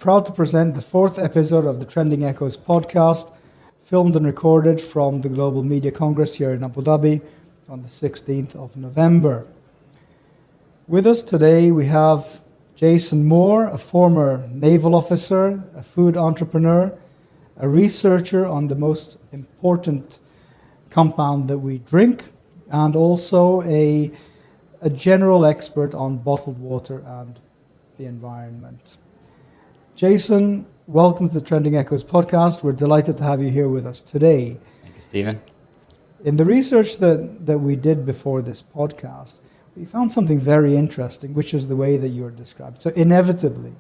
proud to present the fourth episode of the Trending Echoes podcast, filmed and recorded from the Global Media Congress here in Abu Dhabi on the 16th of November. With us today we have Jason Moore, a former naval officer, a food entrepreneur, a researcher on the most important compound that we drink, and also a general expert on bottled water and the environment. Jason, welcome to the Trending Echoes podcast. We're delighted to have you here with us today. Thank you, Stephen. In the research that we did before this podcast, we found something very interesting, which is the way that you're described. So inevitably,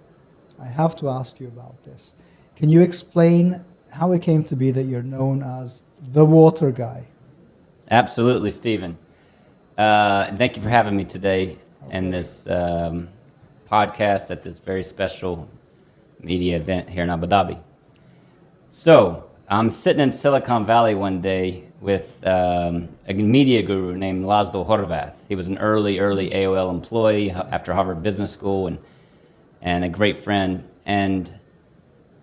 I have to ask you about this. Can you explain how it came to be that you're known as the water guy? Absolutely, Stephen. Thank you for having me today in this podcast at this very special media event here in Abu Dhabi. So I'm sitting in Silicon Valley one day with a media guru named Laszlo Horvath. He was an early AOL employee after Harvard Business School and a great friend. And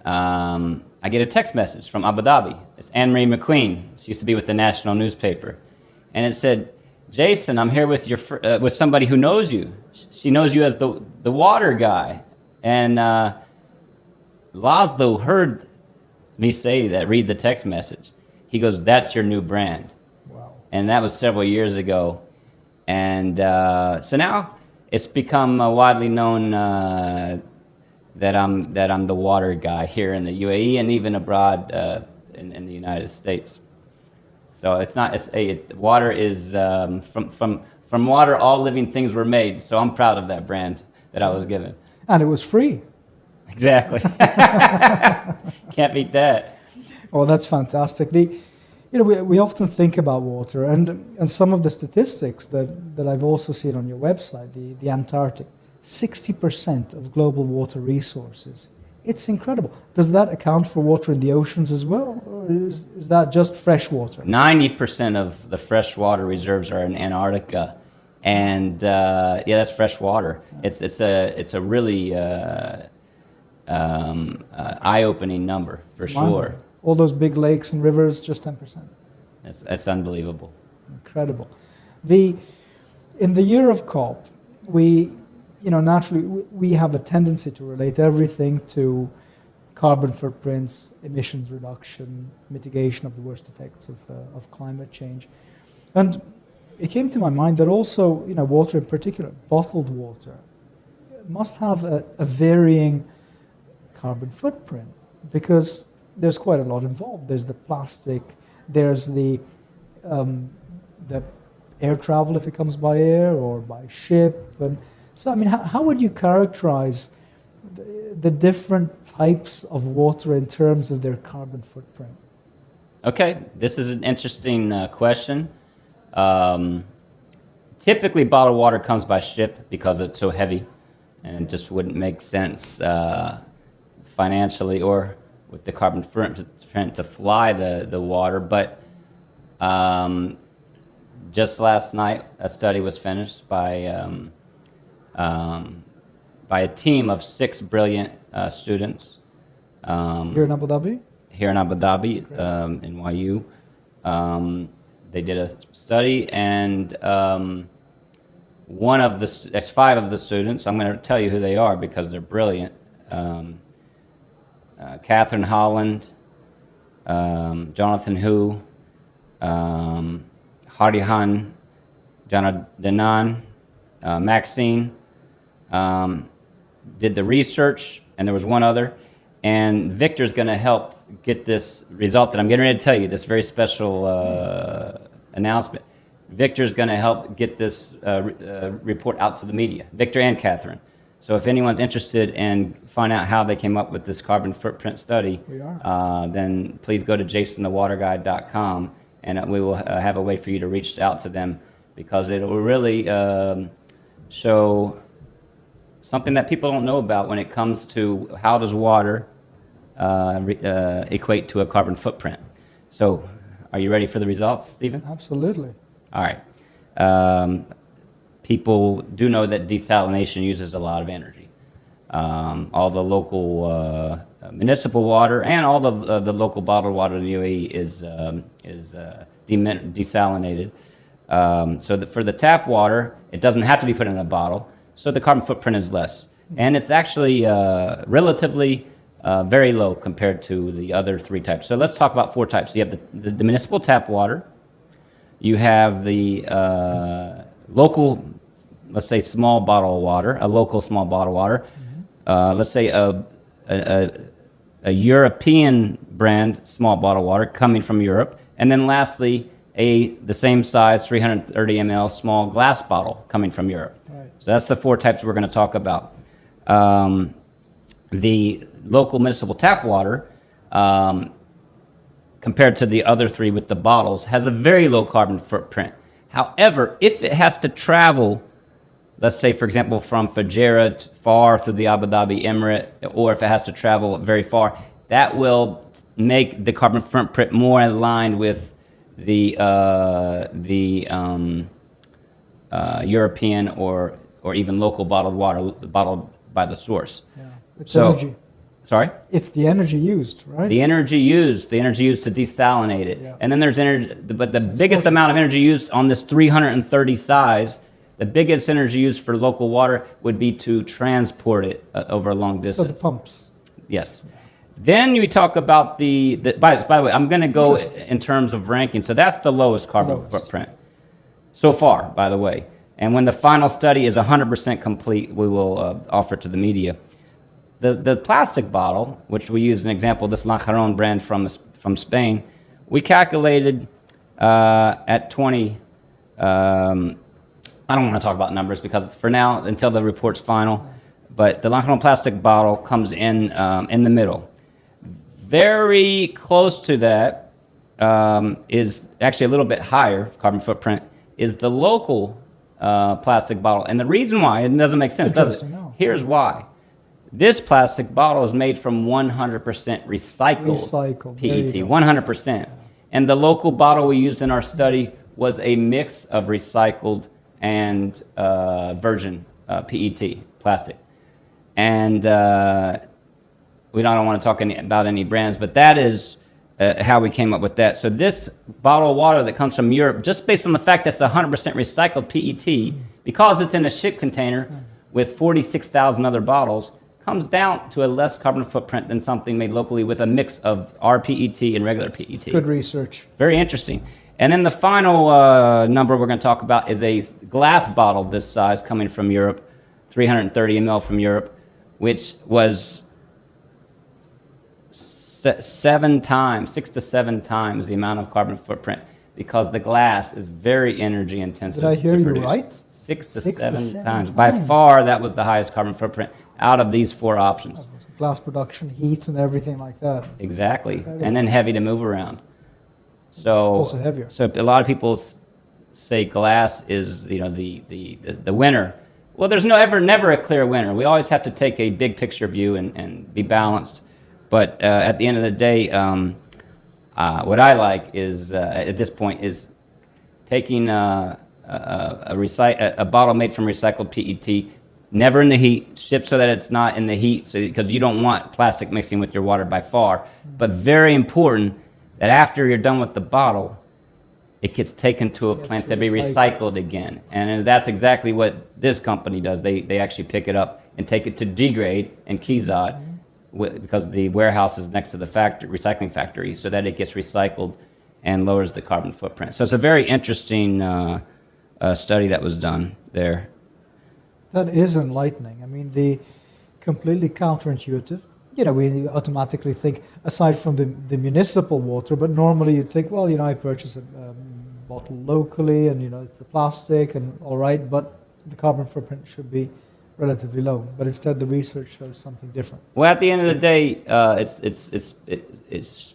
I get a text message from Abu Dhabi. It's Anne-Marie McQueen. She used to be with the national newspaper. And it said, Jason, I'm here with with somebody who knows you. She knows you as the water guy. And Laszlo heard me say that, read the text message. He goes, that's your new brand. Wow. And that was several years ago. And so now it's become widely known that I'm the water guy here in the UAE and even abroad in the United States. So it's water is from water all living things were made. So I'm proud of that brand that I was given. And it was free. Exactly. Can't beat that. Oh, that's fantastic. We often think about water, and some of the statistics that I've also seen on your website, the Antarctic, 60% of global water resources. It's incredible. Does that account for water in the oceans as well, or is that just fresh water? 90% of the freshwater reserves are in Antarctica, and that's fresh water. It's a really eye-opening number for sure. All those big lakes and rivers, just 10%. It's unbelievable. Incredible. In the year of COP, naturally we have a tendency to relate everything to carbon footprints, emissions reduction, mitigation of the worst effects of climate change. And it came to my mind that also, water in particular, bottled water, must have a varying carbon footprint, because there's quite a lot involved. There's the plastic, there's the air travel if it comes by air or by ship. And so, how would you characterize the different types of water in terms of their carbon footprint? Okay, this is an interesting question. Typically, bottled water comes by ship because it's so heavy, and it just wouldn't make sense financially or with the carbon footprint to fly the water. But just last night, a study was finished by a team of 6 brilliant students. Here in Abu Dhabi? Here in Abu Dhabi, NYU. They did a study, and that's 5 of the students. I'm going to tell you who they are because they're brilliant. Catherine Holland, Jonathan Hu, Harihan, Janadanan, Maxine, did the research, and there was one other. And Victor's going to help get this result that I'm getting ready to tell you, this very special announcement. Victor's going to help get this report out to the media, Victor and Catherine. So if anyone's interested in finding out how they came up with this carbon footprint study, then please go to jasonthewaterguide.com, and we will have a way for you to reach out to them, because it will really show something that people don't know about when it comes to how does water equate to a carbon footprint. So are you ready for the results, Stephen? Absolutely. All right. People do know that desalination uses a lot of energy. All the local municipal water and all the local bottled water in the UAE is desalinated. So that for the tap water, it doesn't have to be put in a bottle, so the carbon footprint is less. And it's actually relatively very low compared to the other three types. So let's talk about four types. You have the municipal tap water. You have the local, let's say, small bottle of water, a local small bottle of water. Let's say a European brand small bottle of water coming from Europe. And then lastly, the same size 330 ml small glass bottle coming from Europe. Right. So that's the four types we're going to talk about. The local municipal tap water, compared to the other three with the bottles, has a very low carbon footprint. However, if it has to travel, let's say, for example, from Fujairah far through the Abu Dhabi Emirate, or if it has to travel very far, that will make the carbon footprint more aligned with the European or even local bottled water, bottled by the source. Yeah. It's energy. Sorry? It's the energy used, right? The energy used to desalinate it. Yeah. And then there's energy, but the biggest amount of energy used on this 330 size, the biggest energy used for local water would be to transport it over a long distance. So the pumps. Yes. Then we talk about by the way, I'm going to go in terms of ranking. So that's the lowest carbon footprint so far, by the way. And when the final study is 100% complete, we will offer it to the media. The plastic bottle, which we use an example, this Lanjaron brand from Spain, we calculated at 20. I don't want to talk about numbers because for now, until the report's final, but the Lanjaron plastic bottle comes in the middle. Very close to that is actually a little bit higher carbon footprint is the local plastic bottle. And the reason why, it doesn't make sense, does it? No. Here's why. This plastic bottle is made from 100% recycled PET, 100%. And the local bottle we used in our study was a mix of recycled and virgin PET, plastic. And we don't want to talk about any brands, but that is how we came up with that. So this bottle of water that comes from Europe, just based on the fact that it's 100% recycled PET, because it's in a ship container with 46,000 other bottles, comes down to a less carbon footprint than something made locally with a mix of our PET and regular PET. It's good research. Very interesting. And then the final number we're going to talk about is a glass bottle this size coming from Europe, 330 ml from Europe, which was 6 to 7 times the amount of carbon footprint because the glass is very energy intensive. Did I hear you produce. right? 6 to 7 times. By far, that was the highest carbon footprint out of these four options. Glass production, heat, and everything like that. Exactly. And then heavy to move around. So, It's also heavier. So a lot of people say glass is, the winner. Well, there's never a clear winner. We always have to take a big picture view and be balanced. But at the end of the day, what I like is at this point is taking a bottle made from recycled PET, never in the heat, shipped so that it's not in the heat, because you don't want plastic mixing with your water by far. But very important that after you're done with the bottle, it gets taken to a plant to be recycled again. And that's exactly what this company does. They actually pick it up and take it to degrade in Kizad, because the warehouse is next to the recycling factory, so that it gets recycled and lowers the carbon footprint. So it's a very interesting study that was done there. That is enlightening. I mean, the completely counterintuitive. We automatically think, aside from the municipal water, but normally you'd think, well, I purchase a bottle locally and, it's the plastic and all right, but the carbon footprint should be relatively low. But instead, the research shows something different. Well, at the end of the day, it's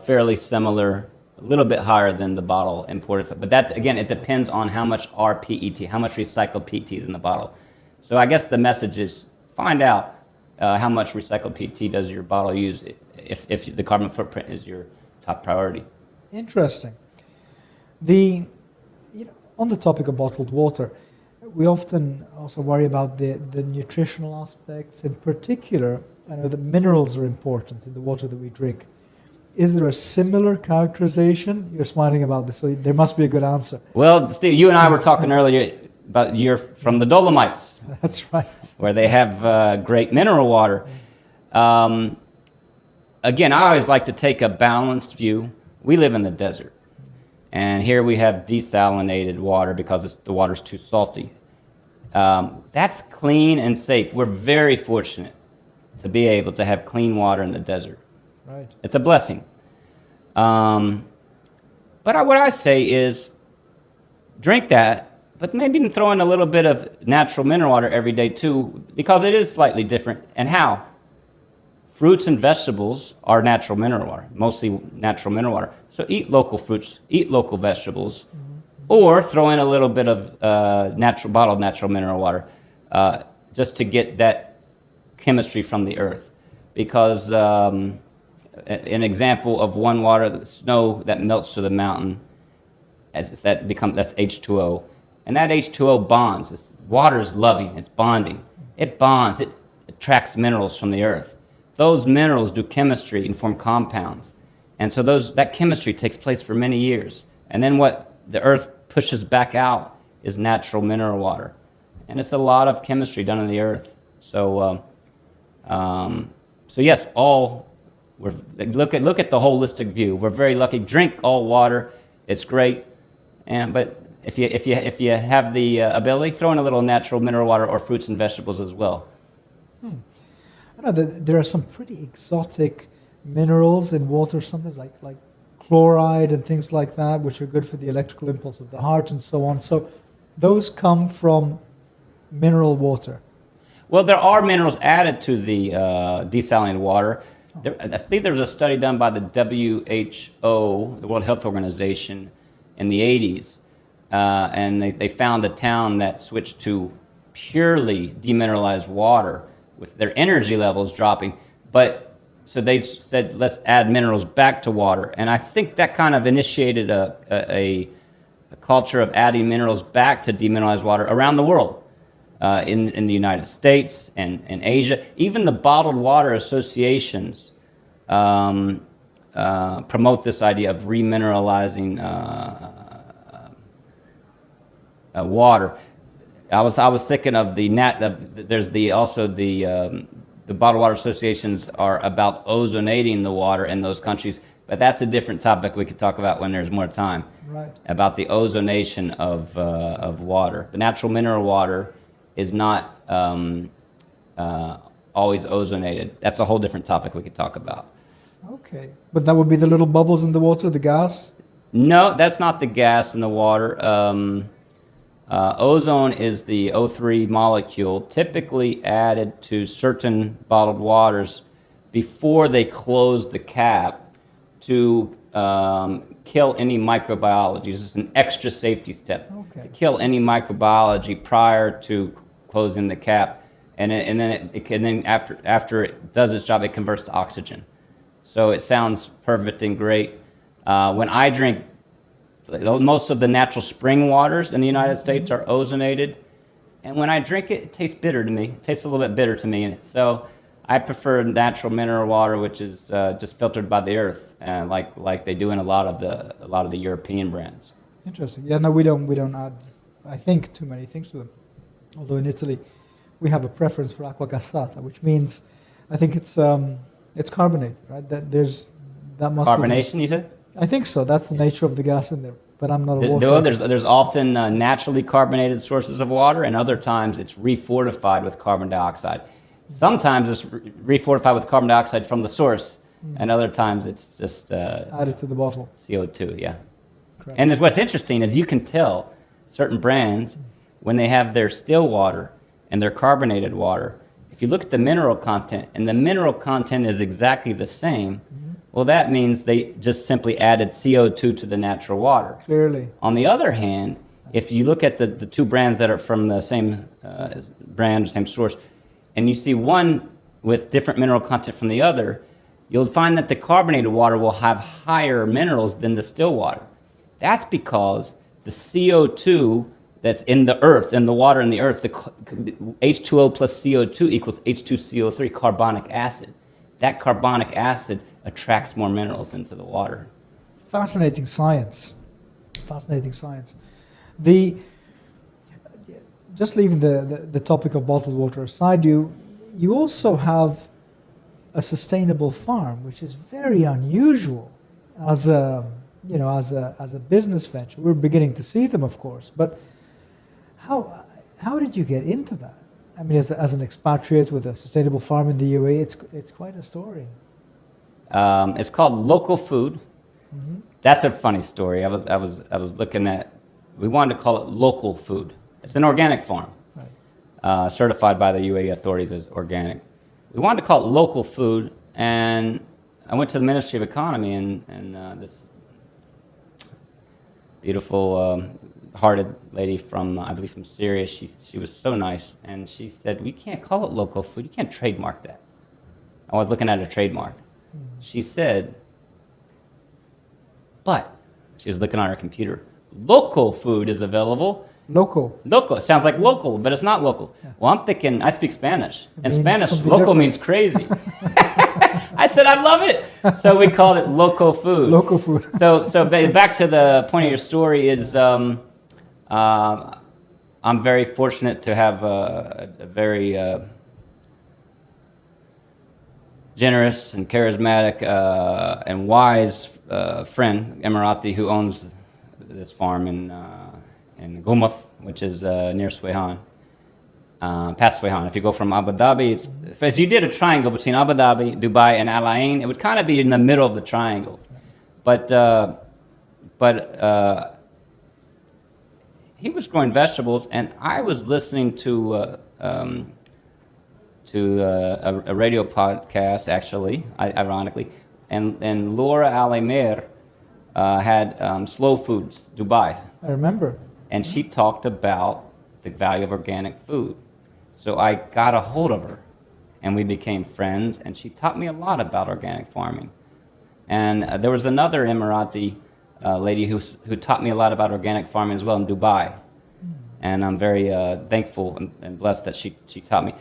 fairly similar, a little bit higher than the bottle imported. But that, again, it depends on how much PET, how much recycled PET is in the bottle. So I guess the message is find out how much recycled PET does your bottle use if the carbon footprint is your top priority. Interesting. On the topic of bottled water, we often also worry about the nutritional aspects. In particular, I know that minerals are important in the water that we drink. Is there a similar characterization? You're smiling about this, so there must be a good answer. Well, Steve, you and I were talking earlier about you're from the Dolomites. That's right. Where they have great mineral water. Again, I always like to take a balanced view. We live in the desert, and here we have desalinated water because the water's too salty. That's clean and safe. We're very fortunate to be able to have clean water in the desert. Right. It's a blessing. But what I say is drink that, but maybe throw in a little bit of natural mineral water every day too, because it is slightly different. And how? Fruits and vegetables are natural mineral water, mostly natural mineral water. So eat local fruits, eat local vegetables, or throw in a little bit of bottled natural mineral water just to get that chemistry from the earth. Because an example of one water, the snow that melts to the mountain, that's H2O, and that H2O bonds. This water is loving, it's bonding. It bonds, it attracts minerals from the earth. Those minerals do chemistry and form compounds, and so that chemistry takes place for many years. And then what the earth pushes back out is natural mineral water, and it's a lot of chemistry done in the earth. So, yes, look at the holistic view. We're very lucky. Drink all water; it's great. But if you have the ability, throw in a little natural mineral water or fruits and vegetables as well. I know that there are some pretty exotic minerals in water, something like chloride and things like that, which are good for the electrical impulse of the heart and so on. So those come from mineral water. Well, there are minerals added to the desalinated water. I think there was a study done by the WHO, the World Health Organization, in the 80s, and they found a town that switched to purely demineralized water with their energy levels dropping. But so they said, let's add minerals back to water. And I think that kind of initiated a culture of adding minerals back to demineralized water around the world, in the United States and Asia. Even the bottled water associations promote this idea of remineralizing water. I was thinking of the bottled water associations are about ozonating the water in those countries, but that's a different topic we could talk about when there's more time. Right. About the ozonation of water. The natural mineral water is not always ozonated. That's a whole different topic we could talk about. Okay, but that would be the little bubbles in the water, the gas? No, that's not the gas in the water. Ozone is the O3 molecule, typically added to certain bottled waters before they close the cap to kill any microbiology. This is an extra safety step. Okay. To kill any microbiology prior to closing the cap, and then after it does its job, it converts to oxygen. So it sounds perfect and great. When I drink, most of the natural spring waters in the United States are ozonated, and when I drink it, it tastes bitter to me. It tastes a little bit bitter to me. So I prefer natural mineral water, which is just filtered by the earth, like they do in a lot of the European brands. Interesting. Yeah, no, we don't add, I think, too many things to them. Although in Italy, we have a preference for acqua gassata, which means, I think it's carbonated, right? That must Carbonation, you said? I think so. That's the nature of the gas in there. But I'm not a water. There's often naturally carbonated sources of water, and other times it's refortified with carbon dioxide. Sometimes it's refortified with carbon dioxide from the source, and other times it's just added to the bottle. CO2, yeah. Correct. And what's interesting is you can tell certain brands when they have their still water and their carbonated water. If you look at the mineral content, and the mineral content is exactly the same, well, that means they just simply added CO2 to the natural water. Clearly. On the other hand, if you look at the two brands that are from the same brand, same source, and you see one with different mineral content from the other, you'll find that the carbonated water will have higher minerals than the still water. That's because the CO2 that's in the earth, in the water in the earth, H2O plus CO2 equals H2CO3, carbonic acid. That carbonic acid attracts more minerals into the water. Fascinating science. Fascinating science. The just leaving the topic of bottled water aside, you also have a sustainable farm, which is very unusual as a as a business venture. We're beginning to see them, of course, but how did you get into that? I mean, as an expatriate with a sustainable farm in the UAE, it's quite a story. It's called Local Food. Mm-hmm. That's a funny story. I was looking at. We wanted to call it Local Food. It's an organic farm, Right. Certified by the UAE authorities as organic. We wanted to call it Local Food, and I went to the Ministry of Economy, and this beautiful, hearted lady from, I believe from Syria, she was so nice, and she said, we can't call it Local Food. You can't trademark that. I was looking at a trademark. She said, but, she was looking on her computer, local food is available. Local. Local. It sounds like local, but it's not local. Yeah. Well, I'm thinking, I speak Spanish. In Spanish, local different. Means crazy. I said, I love it. So we called it Local Food. Local food. So back to the point of your story is I'm very fortunate to have a very generous and charismatic and wise friend, Emirati, who owns this farm in Gumaf, which is near Swayhan, past Swayhan. If you go from Abu Dhabi, if you did a triangle between Abu Dhabi, Dubai, and Al Ain, it would kind of be in the middle of the triangle. But he was growing vegetables, and I was listening to a radio podcast, actually, ironically, and Laura Al-Amir had Slow Foods Dubai. I remember. And she talked about the value of organic food. So I got a hold of her, and we became friends, and she taught me a lot about organic farming. And there was another Emirati lady who taught me a lot about organic farming as well in Dubai. And I'm very thankful and blessed that she taught me.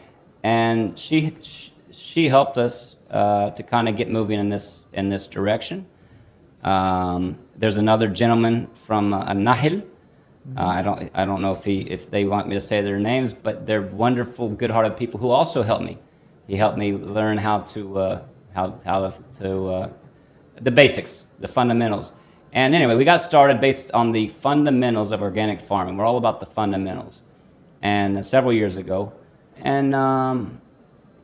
And she helped us to kind of get moving in this direction. There's another gentleman from Nahil. I don't know if they want me to say their names, but they're wonderful, good-hearted people who also helped me. He helped me learn how to the basics, the fundamentals. And anyway, we got started based on the fundamentals of organic farming. We're all about the fundamentals. And several years ago, and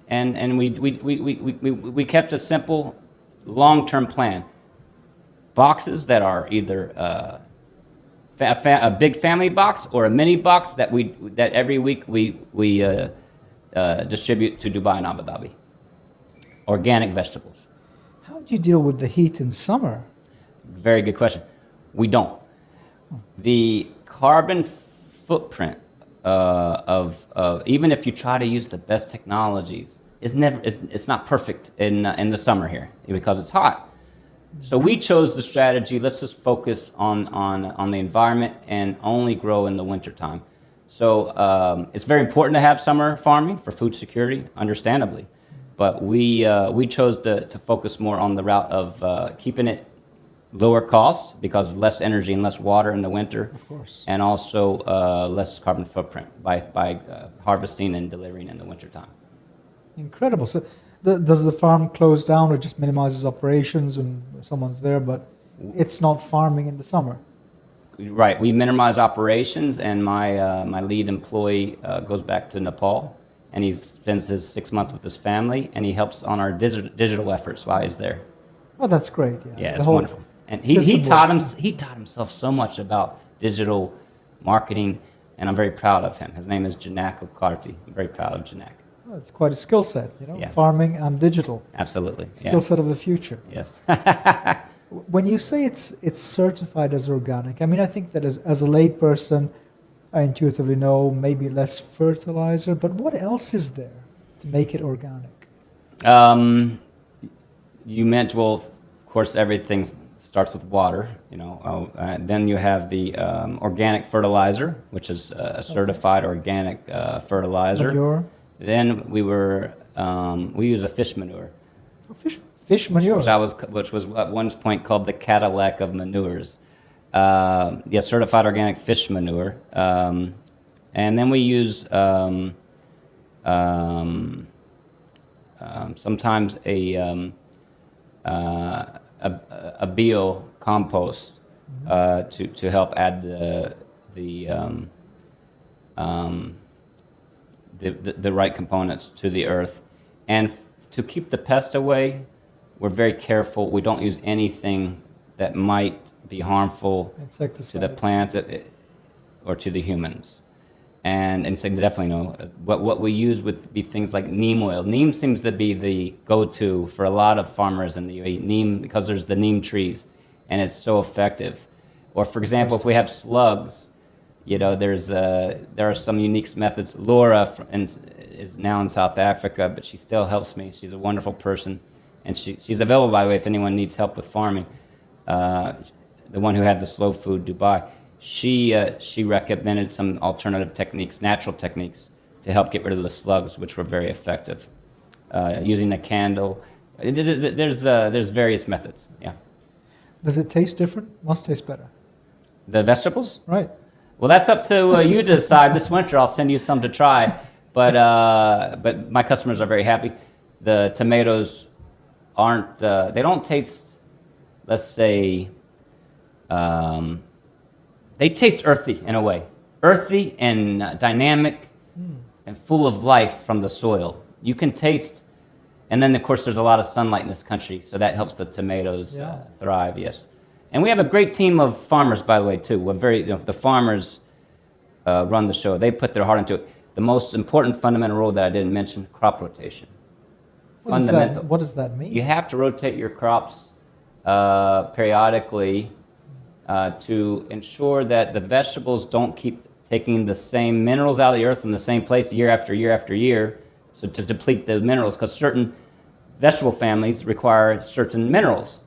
we kept a simple, long-term plan. Boxes that are either a big family box or a mini box that every week we distribute to Dubai and Abu Dhabi. Organic vegetables. How do you deal with the heat in summer? Very good question. We don't. The carbon footprint of even if you try to use the best technologies, it's not perfect in the summer here because it's hot. So we chose the strategy, let's just focus on the environment and only grow in the wintertime. So it's very important to have summer farming for food security, understandably. But we chose to focus more on the route of keeping it lower cost because less energy and less water in the winter. Of course. And also less carbon footprint by harvesting and delivering in the wintertime. Incredible. So does the farm close down or just minimizes operations when someone's there, but it's not farming in the summer? Right. We minimize operations, and my lead employee goes back to Nepal, and he spends his 6 months with his family, and he helps on our digital efforts while he's there. Oh, that's great. Yeah, it's wonderful. And he taught himself so much about digital marketing, and I'm very proud of him. His name is Janak Okarti. I'm very proud of Janak. Well, it's quite a skill set, farming and digital. Absolutely. Skill set of the future. Yes. When you say it's certified as organic, I mean, I think that as a layperson, I intuitively know maybe less fertilizer, but what else is there to make it organic? You meant, well, of course, everything starts with water. Then you have the organic fertilizer, which is a certified organic fertilizer. Manure. Then we use a fish manure, Fish manure. which was at one point called the Cadillac of manures. Certified organic fish manure. And then we use sometimes a bio compost to help add the right components to the earth. And to keep the pest away, we're very careful. We don't use anything that might be harmful to the plants or to the humans. And so definitely no. What we use would be things like neem oil. Neem seems to be the go-to for a lot of farmers in the UAE. Neem, because there's the neem trees, and it's so effective. Or for example, if we have slugs, there are some unique methods. Laura is now in South Africa, but she still helps me. She's a wonderful person, and she's available, by the way, if anyone needs help with farming. The one who had the slow food Dubai. She recommended some alternative techniques, natural techniques, to help get rid of the slugs, which were very effective. Using a candle, there's various methods. Yeah. Does it taste different? Must taste better. The vegetables? Right. Well, that's up to you to decide. This winter, I'll send you some to try. But my customers are very happy. The tomatoes aren't. They don't taste. Let's say. They taste earthy in a way, earthy and dynamic and full of life from the soil. You can taste, and then of course there's a lot of sunlight in this country, so that helps the tomatoes thrive. Yes, and we have a great team of farmers, by the way, too. The farmers run the show. They put their heart into it. The most important fundamental rule that I didn't mention: crop rotation. Fundamental. What does that mean? You have to rotate your crops periodically. To ensure that the vegetables don't keep taking the same minerals out of the earth in the same place year after year after year, so to deplete the minerals, because certain vegetable families require certain minerals,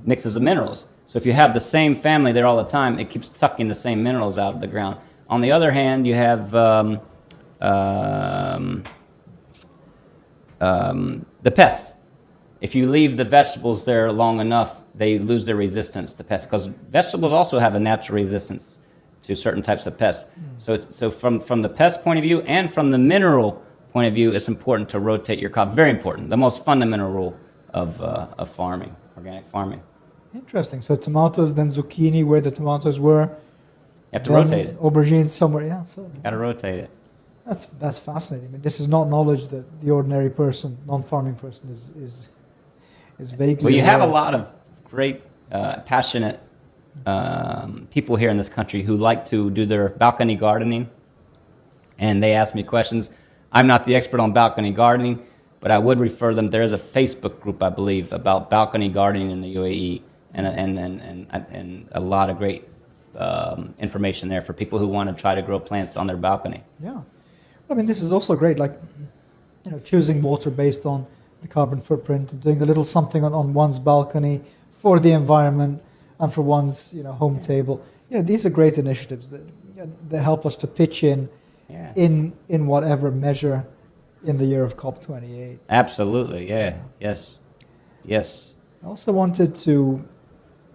mixes of minerals. So if you have the same family there all the time, it keeps sucking the same minerals out of the ground. On the other hand, you have the pest. If you leave the vegetables there long enough, they lose their resistance to pests, because vegetables also have a natural resistance to certain types of pests. So from the pest point of view and from the mineral point of view, it's important to rotate your crop. Very important. The most fundamental rule of farming, organic farming. Interesting. So tomatoes, then zucchini where the tomatoes were. You have to rotate it. Aubergines somewhere. Yeah. So got to rotate it. That's fascinating. I mean, this is not knowledge that the ordinary person, non-farming person, is vaguely. Well, you have a aware. lot of great, passionate people here in this country who like to do their balcony gardening, and they ask me questions. I'm not the expert on balcony gardening, but I would refer them. There is a Facebook group, I believe, about balcony gardening in the UAE, and a lot of great information there for people who want to try to grow plants on their balcony. Yeah, I mean, this is also great. Like, choosing water based on the carbon footprint and doing a little something on one's balcony for the environment and for one's home table. These are great initiatives that help us to pitch in whatever measure in the year of COP28. Absolutely, yeah, yes. I also wanted to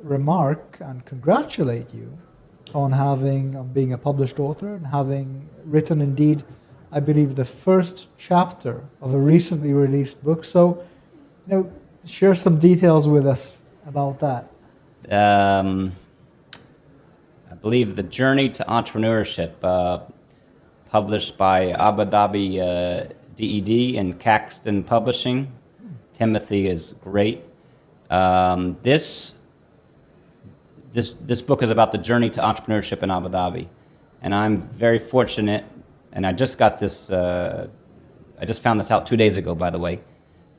remark and congratulate you on being a published author and having written, indeed, I believe, the first chapter of a recently released book. So, share some details with us about that. I believe The Journey to Entrepreneurship, published by Abu Dhabi DED and Caxton Publishing. Timothy is great. This book is about the journey to entrepreneurship in Abu Dhabi, and I'm very fortunate. And I just got this. I just found this out 2 days ago, by the way,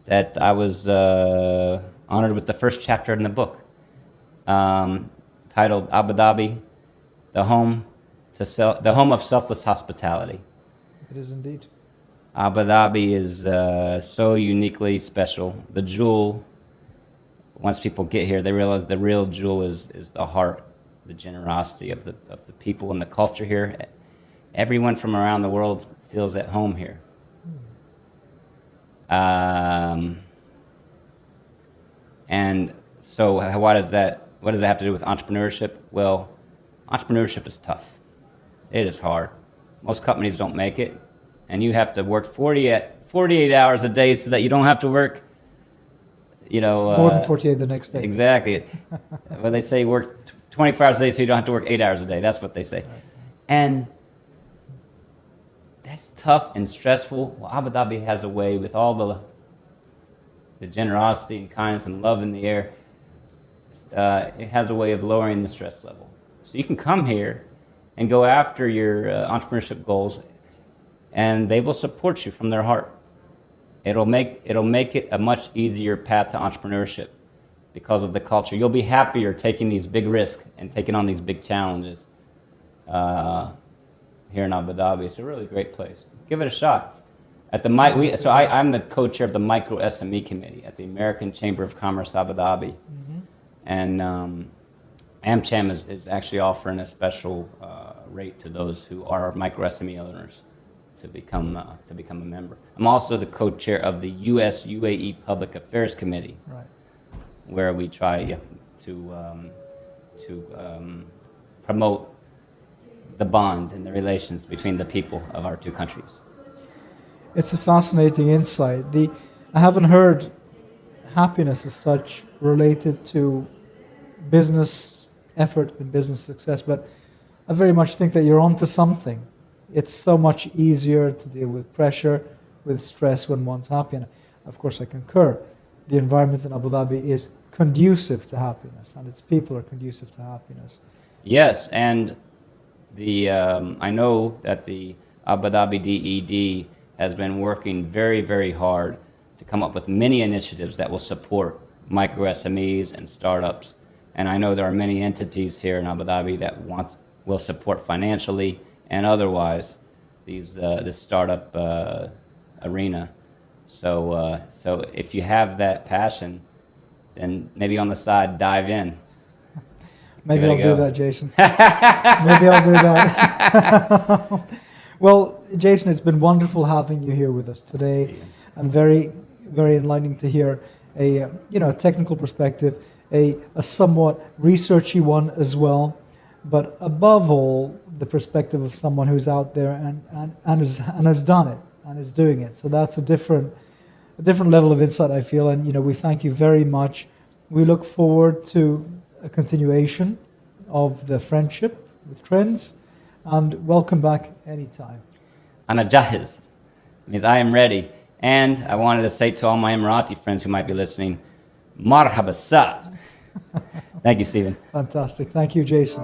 that I was honored with the first chapter in the book, titled "Abu Dhabi, the home of selfless hospitality." It is indeed. Abu Dhabi is so uniquely special. The jewel Once people get here, they realize the real jewel is the heart, the generosity of the people and the culture here. Everyone from around the world feels at home here. And so what does that have to do with entrepreneurship? Well, entrepreneurship is tough. It is hard. Most companies don't make it, and you have to work 48 hours a day so that you don't have to work, more than 48 the next day. Exactly. Well, they say work 24 hours a day so you don't have to work 8 hours a day. That's what they say. Right. And that's tough and stressful. Well, Abu Dhabi has a way with all the generosity and kindness and love in the air. It has a way of lowering the stress level. So you can come here and go after your entrepreneurship goals, and they will support you from their heart. It'll make it a much easier path to entrepreneurship because of the culture. You'll be happier taking these big risks and taking on these big challenges here in Abu Dhabi. It's a really great place. Give it a shot. I'm the co-chair of the Micro SME Committee at the American Chamber of Commerce Abu Dhabi. Mm-hmm. And AmCham is actually offering a special rate to those who are micro SME owners to become a member. I'm also the co-chair of the US-UAE Public Affairs Committee, right, where we try to promote the bond and the relations between the people of our two countries. It's a fascinating insight. I haven't heard happiness as such related to business effort and business success, but I very much think that you're onto something. It's so much easier to deal with pressure, with stress when one's happy. And of course, I concur. The environment in Abu Dhabi is conducive to happiness, and its people are conducive to happiness. Yes, and I know that the Abu Dhabi DED has been working very, very hard to come up with many initiatives that will support micro SMEs and startups. And I know there are many entities here in Abu Dhabi that will support financially and otherwise this startup arena. So if you have that passion, then maybe on the side dive in. Maybe I'll do that, Jason. Maybe I'll do that. Well, Jason, it's been wonderful having you here with us today, and very, very enlightening to hear a technical perspective, a somewhat researchy one as well, but above all, the perspective of someone who's out there and has done it and is doing it. So that's a different level of insight, I feel, and we thank you very much. We look forward to a continuation of the friendship with Trends, and welcome back anytime. Ana jahiz means I am ready. And I wanted to say to all my Emirati friends who might be listening, marhaba sa. Thank you, Stephen. Fantastic. Thank you, Jason.